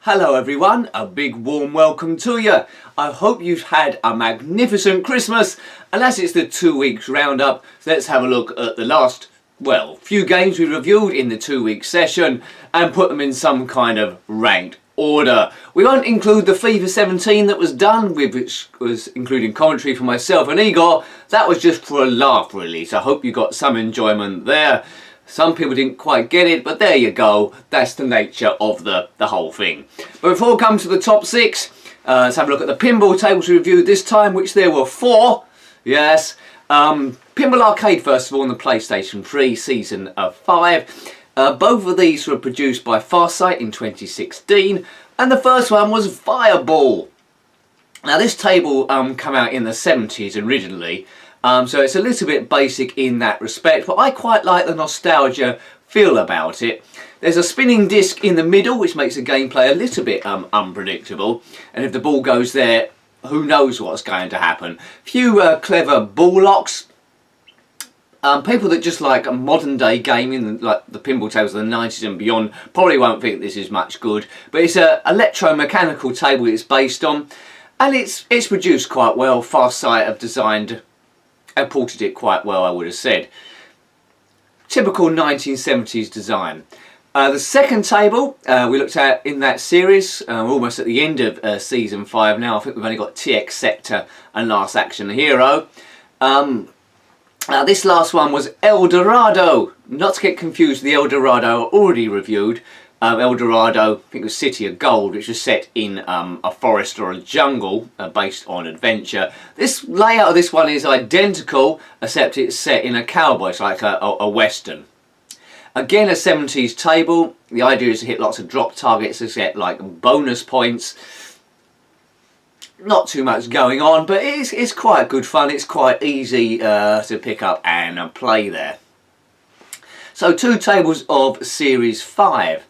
Hello everyone, a big warm welcome to you. I hope you've had a magnificent Christmas, and as it's the 2 weeks roundup, let's have a look at the last, few games we reviewed in the 2 week session and put them in some kind of ranked order. We won't include the FIFA 17 that was done, which was including commentary for myself and Igor. That was just for a laugh really, so I hope you got some enjoyment there. Some people didn't quite get it, but there you go. That's the nature of the whole thing. But before we come to the top six, let's have a look at the pinball tables we reviewed this time, which there were 4. Yes. Pinball Arcade, first of all, on the PlayStation 3, Season 5. Both of these were produced by Farsight in 2016, and the first one was Fireball. Now, this table came out in the 70s originally, so it's a little bit basic in that respect, but I quite like the nostalgia feel about it. There's a spinning disc in the middle, which makes the gameplay a little bit unpredictable, and if the ball goes there, who knows what's going to happen. Few clever ball locks. People that just like a modern day gaming, like the pinball tables of the 90s and beyond, probably won't think this is much good, but it's an electromechanical table it's based on, and it's produced quite well. Farsight have designed and ported it quite well, I would have said. Typical 1970s design. The second table we looked at in that series, we're almost at the end of Season 5 now. I think we've only got TX Sector and Last Action Hero. This last one was El Dorado. Not to get confused with the El Dorado I already reviewed. El Dorado, I think it was City of Gold, which was set in a forest or a jungle based on adventure. This layout of this one is identical, except it's set in a cowboy, it's like a western. Again, a 70s table. The idea is to hit lots of drop targets to get like bonus points. Not too much going on, but it's quite good fun. It's quite easy to pick up and play there. So 2 tables of Series 5.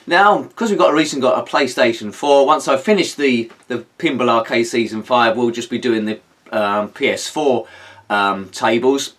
Now, because we've recently got a PlayStation 4, once I finish the Pinball Arcade Season 5, we'll just be doing the PS4 tables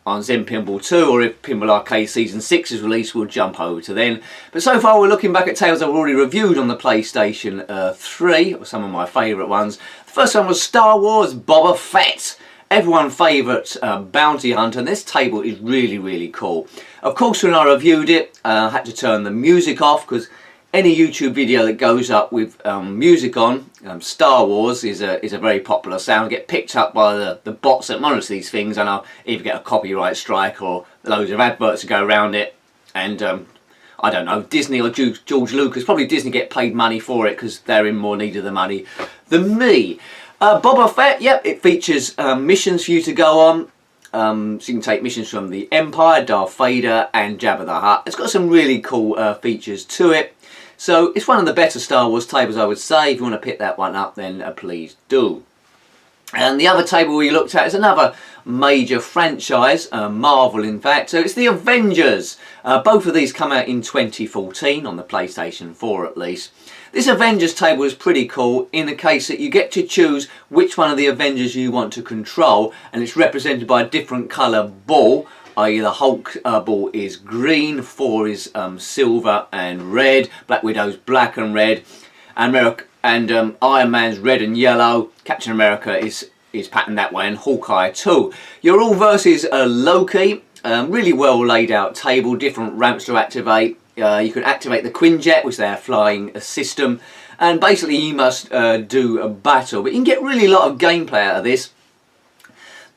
on Zen Pinball 2, or if Pinball Arcade Season 6 is released, we'll jump over to then. But so far we're looking back at tales I've already reviewed on the PlayStation 3, or some of my favourite ones. The first one was Star Wars Boba Fett. Everyone's favourite bounty hunter, and this table is really cool. Of course, when I reviewed it, I had to turn the music off, because any YouTube video that goes up with music on, Star Wars is a very popular sound, get picked up by the bots that monitor these things, and I'll either get a copyright strike or loads of adverts to go around it, and I don't know, Disney or George Lucas, probably Disney get paid money for it because they're in more need of the money than me. Boba Fett, yep, it features missions for you to go on. So you can take missions from the Empire, Darth Vader and Jabba the Hutt. It's got some really cool features to it. So it's one of the better Star Wars tables, I would say. If you want to pick that one up, then please do. And the other table we looked at is another major franchise, Marvel in fact. So it's the Avengers. Both of these come out in 2014 on the PlayStation 4 at least. This Avengers table is pretty cool in the case that you get to choose which one of the Avengers you want to control, and it's represented by a different colour ball, i.e. the Hulk ball is green, Thor is silver and red, Black Widow's black and red, and Iron Man's red and yellow, Captain America is patterned that way, and Hawkeye too. You're all versus Loki. Really well laid out table, different ramps to activate. You can activate the Quinjet, which is their flying system, and basically you must do a battle. But you can get really a lot of gameplay out of this.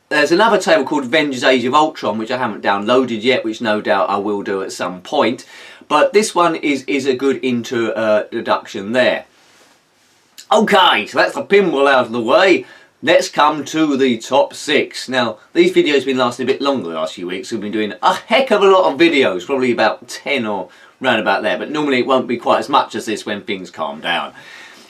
There's another table called Avengers Age of Ultron, which I haven't downloaded yet, which no doubt I will do at some point. But this one is a good introduction there. Okay, so that's the pinball out of the way. Let's come to the top 6. Now, these videos have been lasting a bit longer the last few weeks. We've been doing a heck of a lot of videos, probably about 10 or round about there. But normally it won't be quite as much as this when things calm down.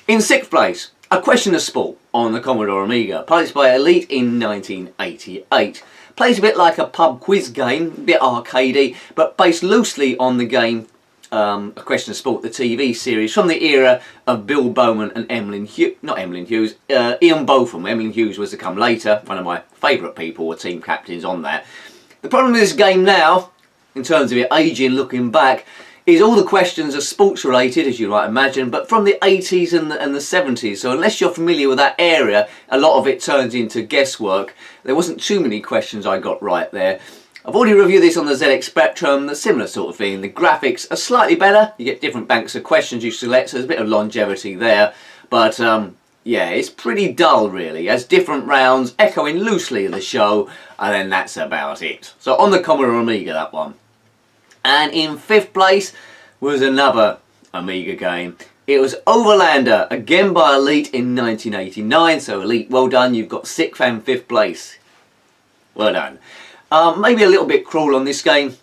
In 6th place, A Question of Sport on the Commodore Amiga, published by Elite in 1988. Plays a bit like a pub quiz game, a bit arcadey, but based loosely on the game A Question of Sport, the TV series, from the era of Bill Bowman and Ian Botham. Emlyn Hughes was to come later, one of my favourite people, or team captains on that. The problem with this game now, in terms of it aging, looking back, is all the questions are sports related, as you might imagine, but from the 80s and the 70s. So unless you're familiar with that area, a lot of it turns into guesswork. There wasn't too many questions I got right there. I've already reviewed this on the ZX Spectrum, the similar sort of thing. The graphics are slightly better. You get different banks of questions you select, so there's a bit of longevity there. But yeah, it's pretty dull really. It has different rounds, echoing loosely the show, and then that's about it. So on the Commodore Amiga, that one. And in 5th place was another Amiga game. It was Overlander, again by Elite in 1989. So Elite, well done, you've got 6th and 5th place. Well done. Maybe a little bit cruel on this game.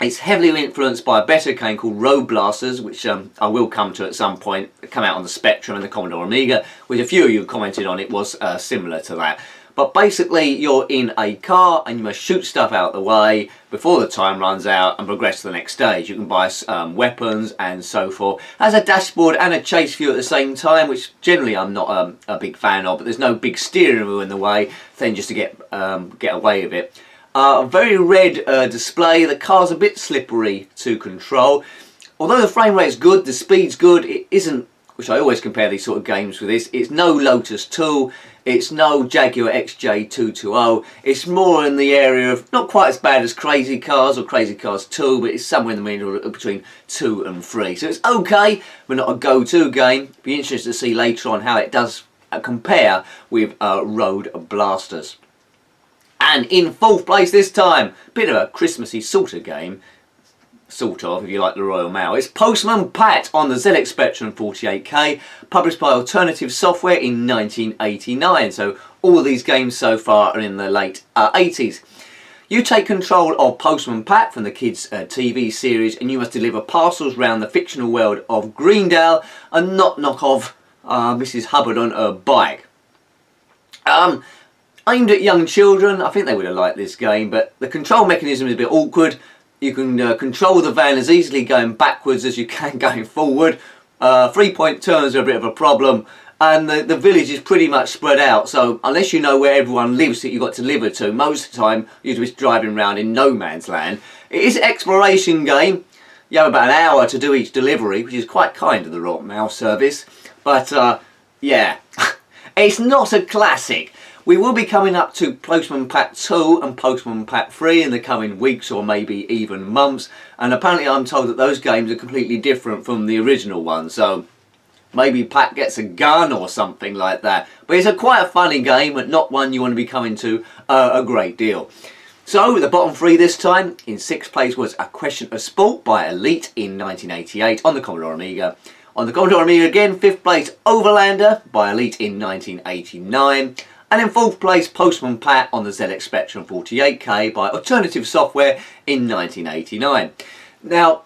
It's heavily influenced by a better game called Road Blasters, which I will come to at some point. It came out on the Spectrum and the Commodore Amiga, which a few of you commented on. It was similar to that. But basically, you're in a car and you must shoot stuff out the way before the time runs out and progress to the next stage. You can buy weapons and so forth. It has a dashboard and a chase view at the same time, which generally I'm not a big fan of. But there's no big steering wheel in the way, then just to get away with it. A very red display. The car's a bit slippery to control. Although the frame rate's good, the speed's good, it isn't, which I always compare these sort of games with this, it's no Lotus 2, it's no Jaguar XJ220, it's more in the area of, not quite as bad as Crazy Cars or Crazy Cars 2, but it's somewhere in the middle between 2 and 3. So it's okay, but not a go-to game. Be interested to see later on how it does compare with Road Blasters. And in 4th place this time, bit of a Christmassy sort of game, sort of, if you like the Royal Mail. It's Postman Pat on the ZX Spectrum 48K, published by Alternative Software in 1989. So all of these games so far are in the late 80s. You take control of Postman Pat from the kids' TV series, and you must deliver parcels around the fictional world of Greendale and not knock off Mrs. Hubbard on her bike. Aimed at young children, I think they would have liked this game, but the control mechanism is a bit awkward. You can control the van as easily going backwards as you can going forward. 3-point turns are a bit of a problem, and the village is pretty much spread out, so unless you know where everyone lives that you've got to deliver to, most of the time you're just driving around in no man's land. It is an exploration game. You have about an hour to do each delivery, which is quite kind of the Royal Mail service, but yeah, it's not a classic. We will be coming up to Postman Pat 2 and Postman Pat 3 in the coming weeks or maybe even months, and apparently I'm told that those games are completely different from the original one, so maybe Pat gets a gun or something like that. But it's quite a funny game, but not one you want to be coming to a great deal. So the bottom 3 this time. In 6th place was A Question of Sport by Elite in 1988 on the Commodore Amiga. On the Commodore Amiga again, 5th place Overlander by Elite in 1989. And in 4th place, Postman Pat on the ZX Spectrum 48K by Alternative Software in 1989. Now,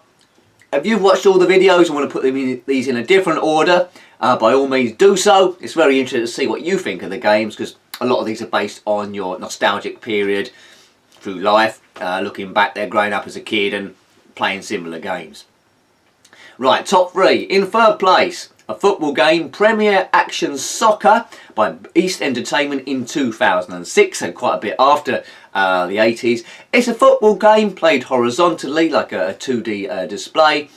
if you've watched all the videos and want to put these in a different order, by all means do so. It's very interesting to see what you think of the games, because a lot of these are based on your nostalgic period through life, looking back there, growing up as a kid and playing similar games. Right, top 3. In 3rd place, a football game, Premier Action Soccer by East Entertainment in 2006, so quite a bit after the 80s. It's a football game played horizontally, like a 2D display.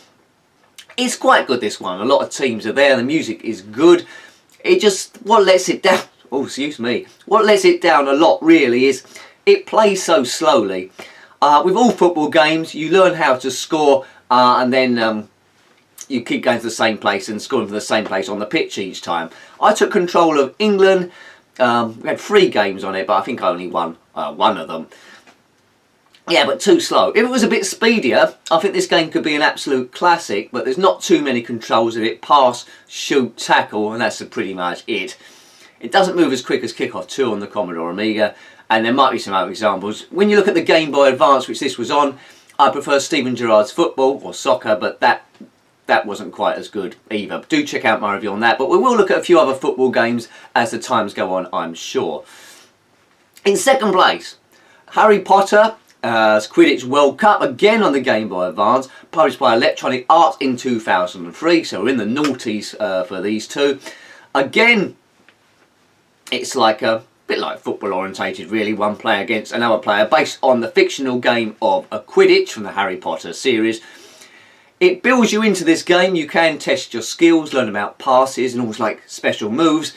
It's quite good, this one. A lot of teams are there, the music is good. It just, what lets it down, oh excuse me, what lets it down a lot really is it plays so slowly. With all football games, you learn how to score and then you keep going to the same place and scoring from the same place on the pitch each time. I took control of England. We had 3 games on it, but I think I only won one of them. Yeah, but too slow. If it was a bit speedier, I think this game could be an absolute classic, but there's not too many controls of it. Pass, shoot, tackle, and that's pretty much it. It doesn't move as quick as Kickoff 2 on the Commodore Amiga, and there might be some other examples. When you look at the Game Boy Advance, which this was on, I prefer Steven Gerrard's football or soccer, but that wasn't quite as good either. Do check out my review on that, but we will look at a few other football games as the times go on, I'm sure. In 2nd place, Harry Potter Quidditch World Cup, again on the Game Boy Advance, published by Electronic Arts in 2003, so we're in the noughties for these two. Again, it's like a bit like football orientated really, one player against another player, based on the fictional game of Quidditch from the Harry Potter series. It builds you into this game. You can test your skills, learn about passes and all like special moves.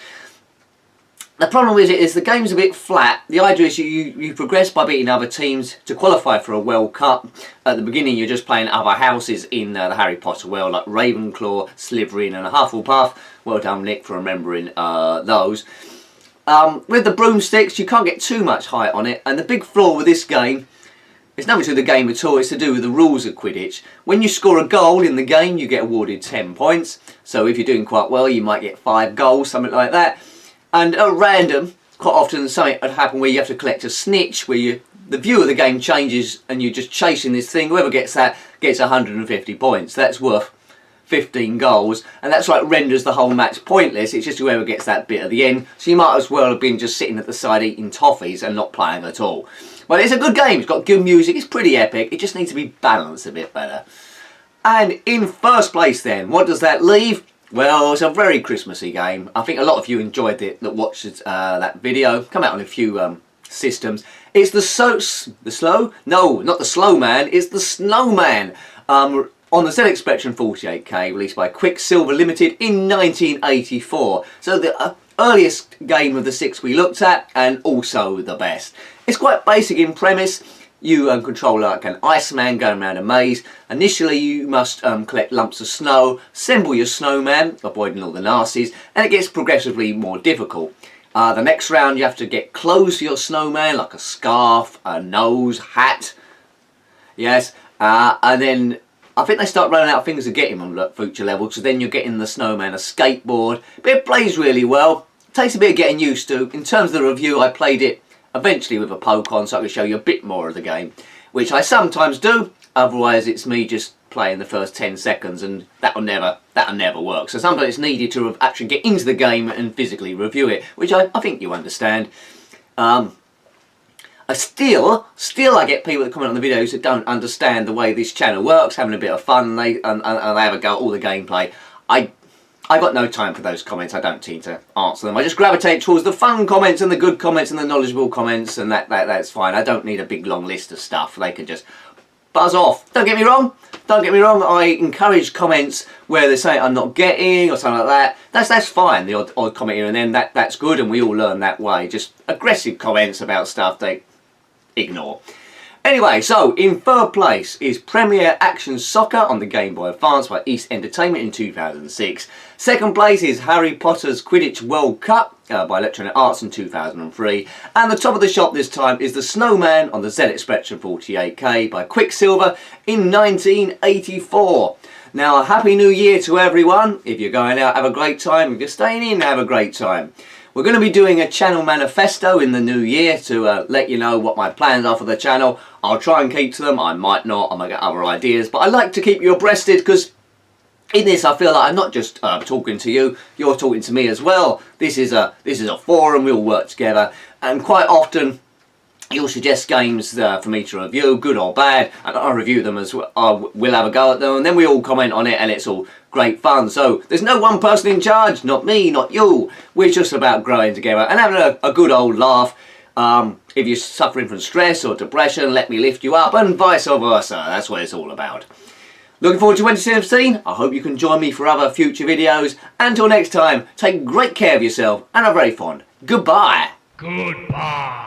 The problem with it is the game's a bit flat. The idea is you progress by beating other teams to qualify for a World Cup. At the beginning you're just playing other houses in the Harry Potter world, like Ravenclaw, Slytherin and Hufflepuff. Well done, Nick, for remembering those. With the broomsticks you can't get too much height on it, and the big flaw with this game, it's nothing to do with the game at all, it's to do with the rules of Quidditch. When you score a goal in the game you get awarded 10 points. So if you're doing quite well you might get 5 goals, something like that. And at random, quite often something would happen where you have to collect a snitch, where the view of the game changes and you're just chasing this thing. Whoever gets that gets 150 points. That's worth 15 goals, and that's like renders the whole match pointless. It's just whoever gets that bit at the end. So you might as well have been just sitting at the side eating toffees and not playing at all. But it's a good game. It's got good music. It's pretty epic. It just needs to be balanced a bit better. And in first place then, what does that leave? Well, it's a very Christmassy game. I think a lot of you enjoyed it that watched that video. Come out on a few systems. It's the Snowman. It's the Snowman. On the ZX Spectrum 48K, released by Quicksilver Limited in 1984. So the earliest game of the 6 we looked at, and also the best. It's quite basic in premise. You control like an Iceman going around a maze. Initially you must collect lumps of snow, assemble your snowman, avoiding all the nasties, and it gets progressively more difficult. The next round you have to get clothes for your snowman, like a scarf, a nose, hat. Yes, and then I think they start running out of things to get him on future levels, so then you're getting the snowman a skateboard. But it plays really well. It takes a bit of getting used to. In terms of the review, I played it eventually with a poke on so I can show you a bit more of the game, which I sometimes do. Otherwise it's me just playing the first 10 seconds and that'll never work. So sometimes it's needed to actually get into the game and physically review it, which I think you understand. I get people that comment on the videos that don't understand the way this channel works, having a bit of fun, and they have a go at all the gameplay. I got no time for those comments. I don't seem to answer them. I just gravitate towards the fun comments and the good comments and the knowledgeable comments, and that's fine. I don't need a big long list of stuff. They can just buzz off. Don't get me wrong. I encourage comments where they say I'm not getting or something like that. That's fine. The odd comment here and then, that's good, and we all learn that way. Just aggressive comments about stuff they ignore. Anyway, so in third place is Premier Action Soccer on the Game Boy Advance by East Entertainment in 2006. Second place is Harry Potter's Quidditch World Cup by Electronic Arts in 2003. And the top of the shop this time is the Snowman on the ZX Spectrum 48K by Quicksilver in 1984. Now, a Happy New Year to everyone. If you're going out, have a great time. If you're staying in, have a great time. We're going to be doing a channel manifesto in the new year to let you know what my plans are for the channel. I'll try and keep to them, I might not, I might get other ideas, but I like to keep you abreasted because in this I feel like I'm not just talking to you, you're talking to me as well. This is a forum, we all work together, and quite often you'll suggest games for me to review, good or bad, and I'll review them as well. We'll have a go at them, and then we all comment on it, and it's all great fun. So there's no one person in charge, not me, not you. We're just about growing together and having a good old laugh. If you're suffering from stress or depression, let me lift you up, and vice versa. That's what it's all about. Looking forward to 2017. I hope you can join me for other future videos. Until next time, take great care of yourself and are very fond. Goodbye. Goodbye.